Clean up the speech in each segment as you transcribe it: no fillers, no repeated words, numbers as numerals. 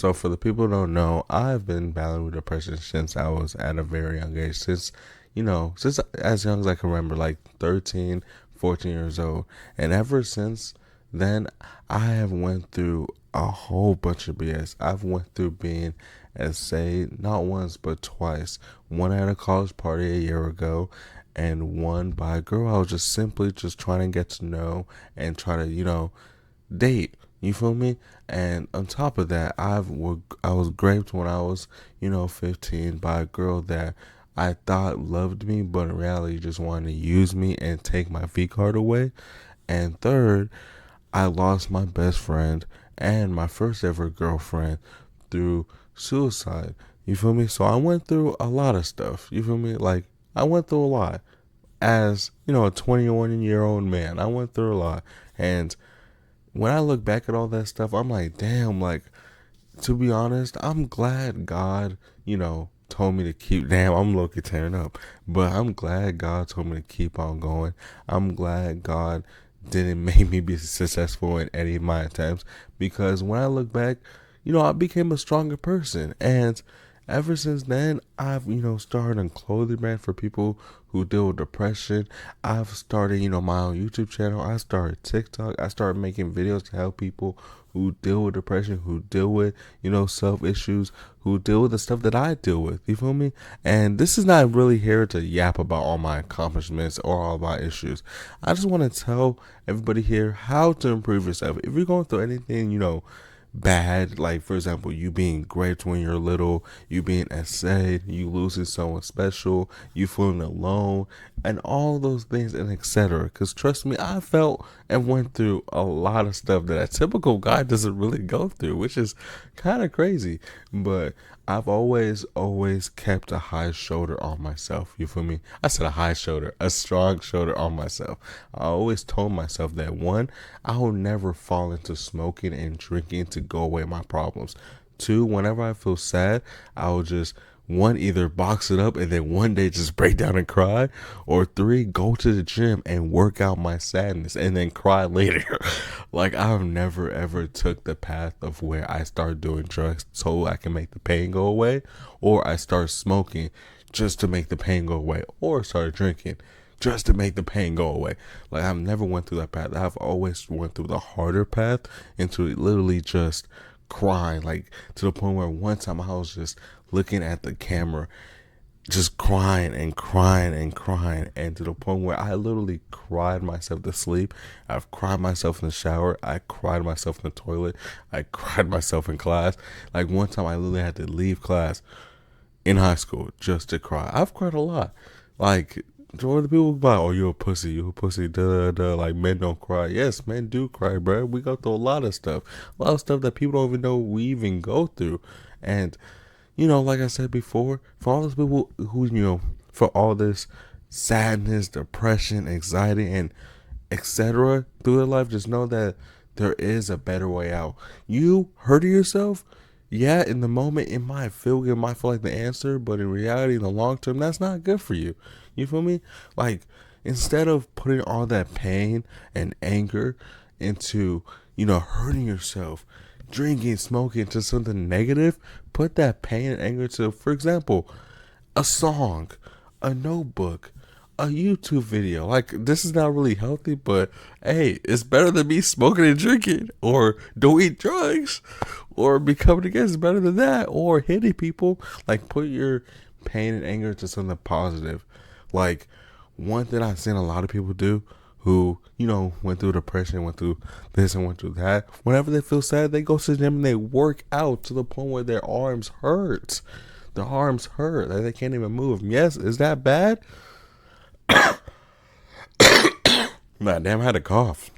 So for the people who don't know, I've been battling with depression since I was at a very young age. Since as young as I can remember, like 13, 14 years old. And ever since then, I have went through a whole bunch of BS. I've went through being essayed not once but twice. One at a college party a year ago, and one by a girl I was just simply just trying to get to know and try to, date. You feel me? And on top of that, I was raped when I was 15 by a girl that I thought loved me, but in reality just wanted to use me and take my V card away. And third, I lost my best friend and my first ever girlfriend through suicide. You feel me? So I went through a lot of stuff. You feel me? Like I went through a lot as a 21-year-old man. I went through a lot, and when I look back at all that stuff, I'm like, damn, like, to be honest, I'm glad God, told me to keep, damn, I'm low-key tearing up, but I'm glad God told me to keep on going. I'm glad God didn't make me be successful in any of my attempts, because when I look back, I became a stronger person, and ever since then, I've, started a clothing brand for people who deal with depression. I've started, my own YouTube channel. I started TikTok. I started making videos to help people who deal with depression, who deal with, self issues, who deal with the stuff that I deal with. You feel me? And this is not really here to yap about all my accomplishments or all my issues. I just want to tell everybody here how to improve yourself. If you're going through anything, bad, like for example, you being raped when you're little, you being essayed, you losing someone special, you feeling alone, and all those things, and etc. Because trust me, I felt and went through a lot of stuff that a typical guy doesn't really go through, which is kind of crazy. But I've always kept a high shoulder on myself. You feel me? I said a high shoulder, a strong shoulder on myself. I always told myself that one, I will never fall into smoking and drinking to go away my problems. Two, whenever I feel sad, I will just one, either box it up and then one day just break down and cry, or three, go to the gym and work out my sadness and then cry later. Like I've never ever took the path of where I start doing drugs so I can make the pain go away, or I start smoking just to make the pain go away, or start drinking just to make the pain go away. Like I've never went through that path. I've always went through the harder path into literally just crying, like to the point where one time I was just looking at the camera, just crying and crying and crying, and to the point where I literally cried myself to sleep. I've cried myself in the shower. I cried myself in the toilet. I cried myself in class. Like one time I literally had to leave class in high school just to cry. I've cried a lot. Like, the people be like, oh, you a pussy, like, men don't cry. Yes, men do cry, bro. We go through a lot of stuff that people don't even know we even go through. And, like I said before, for all those people who, for all this sadness, depression, anxiety, and etc. through their life, just know that there is a better way out. You hurting yourself, yeah, in the moment it might feel good, it might feel like the answer, but in reality, in the long term, that's not good for you. You feel me? Like, instead of putting all that pain and anger into, hurting yourself, drinking, smoking, to something negative, put that pain and anger to, for example, a song, a notebook, a YouTube video. Like, this is not really healthy, but hey, it's better than me smoking and drinking, or don't eat drugs, or becoming against better than that, or hitting people. Like, put your pain and anger to something positive. Like, one thing I've seen a lot of people do who, went through depression, went through this and went through that. Whenever they feel sad, they go to the gym and they work out to the point where their arms hurt. Their arms hurt. Like they can't even move. Yes, is that bad? Man, damn, I had a cough.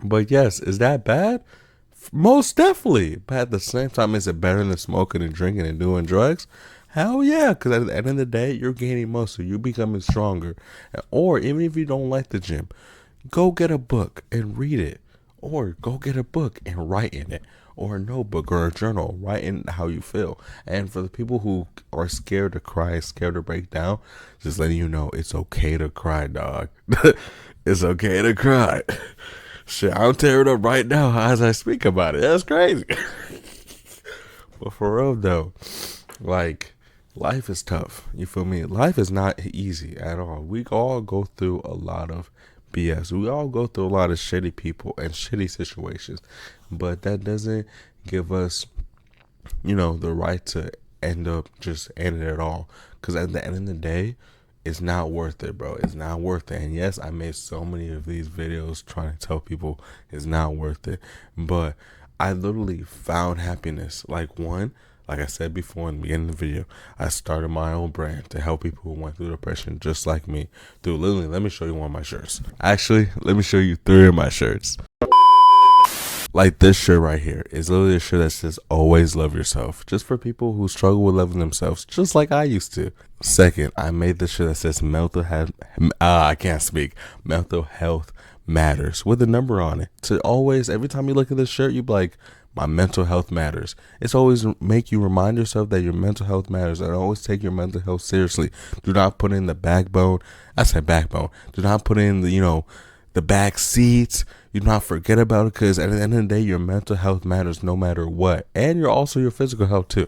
But yes, is that bad? Most definitely. But at the same time, is it better than smoking and drinking and doing drugs? Hell yeah, because at the end of the day, you're gaining muscle. You're becoming stronger. Or even if you don't like the gym, go get a book and read it. Or go get a book and write in it. Or a notebook or a journal. Write in how you feel. And for the people who are scared to cry, scared to break down, just letting you know it's okay to cry, dog. It's okay to cry. Shit, I'm tearing up right now as I speak about it. That's crazy. But for real though, like, life is tough. You feel me? Life is not easy at all. We all go through a lot of BS. We all go through a lot of shitty people and shitty situations. But that doesn't give us, the right to end up just ending it all. Because at the end of the day, it's not worth it, bro. It's not worth it. And yes, I made so many of these videos trying to tell people it's not worth it. But I literally found happiness. Like I said before in the beginning of the video, I started my own brand to help people who went through depression just like me. Dude, literally, let me show you one of my shirts. Actually, let me show you 3 of my shirts. Like this shirt right here is literally a shirt that says always love yourself, just for people who struggle with loving themselves, just like I used to. Second, I made this shirt that says mental health matters with a number on it. To always, every time you look at this shirt, you be like, my mental health matters. It's always make you remind yourself that your mental health matters, and always take your mental health seriously. Do not put in the backbone. I said backbone. Do not put in the back seats. You do not forget about it, because at the end of the day, your mental health matters no matter what. And you're also your physical health too.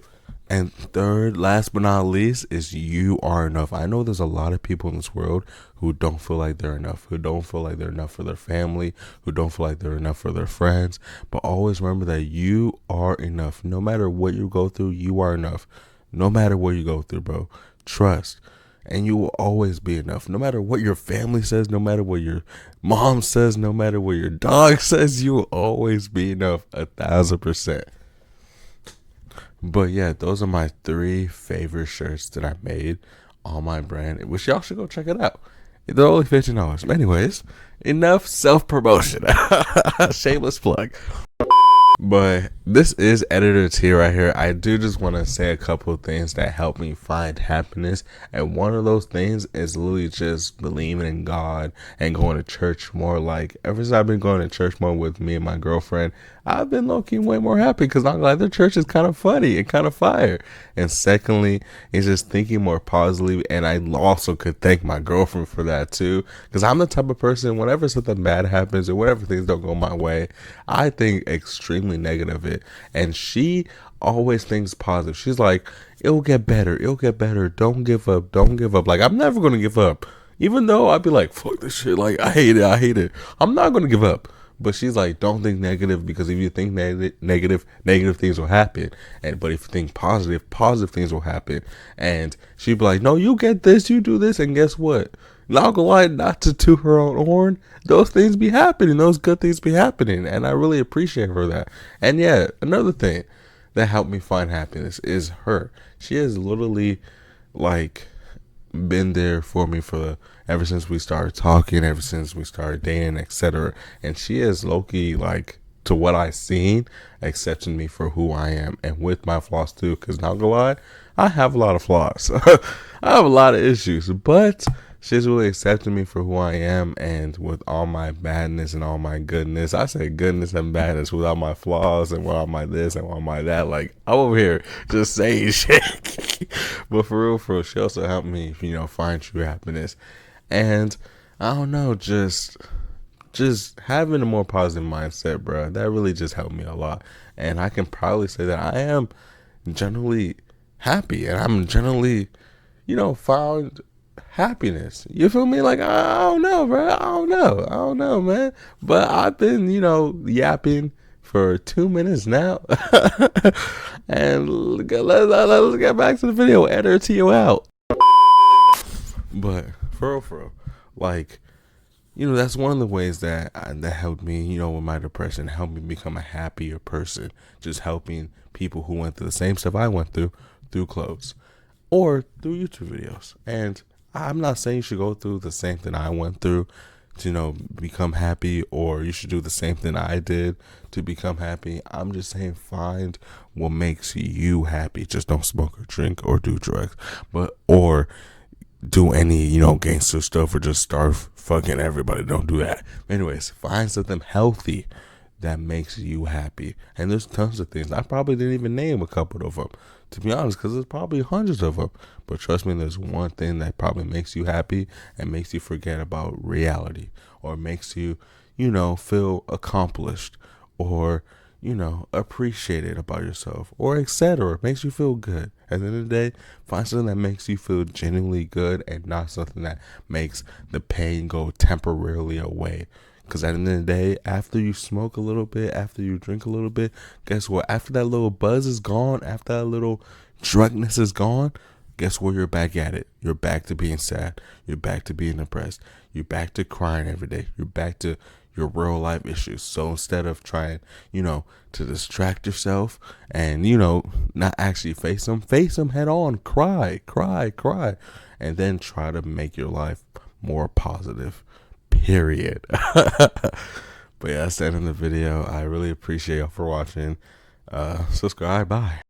And third, last but not least, is you are enough. I know there's a lot of people in this world who don't feel like they're enough, who don't feel like they're enough for their family, who don't feel like they're enough for their friends. But always remember that you are enough. No matter what you go through, you are enough. No matter what you go through, bro. Trust. And you will always be enough. No matter what your family says, no matter what your mom says, no matter what your dog says, you will always be enough 1,000%. But yeah, those are my 3 favorite shirts that I made on my brand, which y'all should go check it out. They're only $15. But anyways, enough self-promotion. Shameless plug. But this is Editor T right here. I do just want to say a couple of things that help me find happiness. And one of those things is literally just believing in God and going to church more. Like, ever since I've been going to church more with me and my girlfriend, I've been low-key way more happy, because I'm glad the church is kind of funny and kind of fire. And secondly, is just thinking more positively. And I also could thank my girlfriend for that too, because I'm the type of person, whenever something bad happens or whatever things don't go my way, I think extremely negative of it. And she always thinks positive. She's like, it'll get better. It'll get better. Don't give up. Don't give up. Like, I'm never going to give up. Even though I'd be like, fuck this shit. Like, I hate it. I'm not going to give up. But she's like, don't think negative, because if you think negative things will happen. But if you think positive things will happen. And she'd be like, no, you get this, you do this, and guess what? Not gonna lie, not to toot her own horn, those things be happening. Those good things be happening. And I really appreciate her that. And yeah, another thing that helped me find happiness is her. She has literally, like, been there for me ever since we started talking, ever since we started dating, etc. And she is low-key, like, to what I seen, accepting me for who I am, and with my flaws too. Because not gonna lie, I have a lot of flaws. I have a lot of issues, but she's really accepting me for who I am, and with all my badness and all my goodness. I say goodness and badness, with all my flaws and with all my this and all my that. Like, I'm over here just saying shit. But for real, she also helped me, find true happiness. And I don't know, just having a more positive mindset, bro. That really just helped me a lot. And I can probably say that I am generally happy, and I'm generally, found happiness. You feel me? Like, I don't know, bro. I don't know, man. But I've been, yapping for 2 minutes now. And let's get back to the video. Editor to you out. But for real, like, that's one of the ways that helped me, with my depression, helped me become a happier person. Just helping people who went through the same stuff I went through clothes or through YouTube videos. And I'm not saying you should go through the same thing I went through to, become happy, or you should do the same thing I did to become happy. I'm just saying, find what makes you happy. Just don't smoke or drink or do drugs, or do any, gangster stuff, or just start fucking everybody. Don't do that. Anyways, find something healthy that makes you happy. And there's tons of things. I probably didn't even name a couple of them, to be honest, because there's probably hundreds of them. But trust me, there's one thing that probably makes you happy and makes you forget about reality, or makes you, feel accomplished, or, appreciate it about yourself, or etc. Makes you feel good. At the end of the day, find something that makes you feel genuinely good and not something that makes the pain go temporarily away. Because at the end of the day, after you smoke a little bit, after you drink a little bit, guess what? After that little buzz is gone, after that little drugness is gone, guess where you're back at it? You're back to being sad. You're back to being depressed. You're back to crying every day. You're back to your real life issues. So instead of trying, to distract yourself and, not actually face them head on. Cry, cry, cry. And then try to make your life more positive. Period. But yeah, that's the end of the video. I really appreciate y'all for watching. Subscribe. Bye.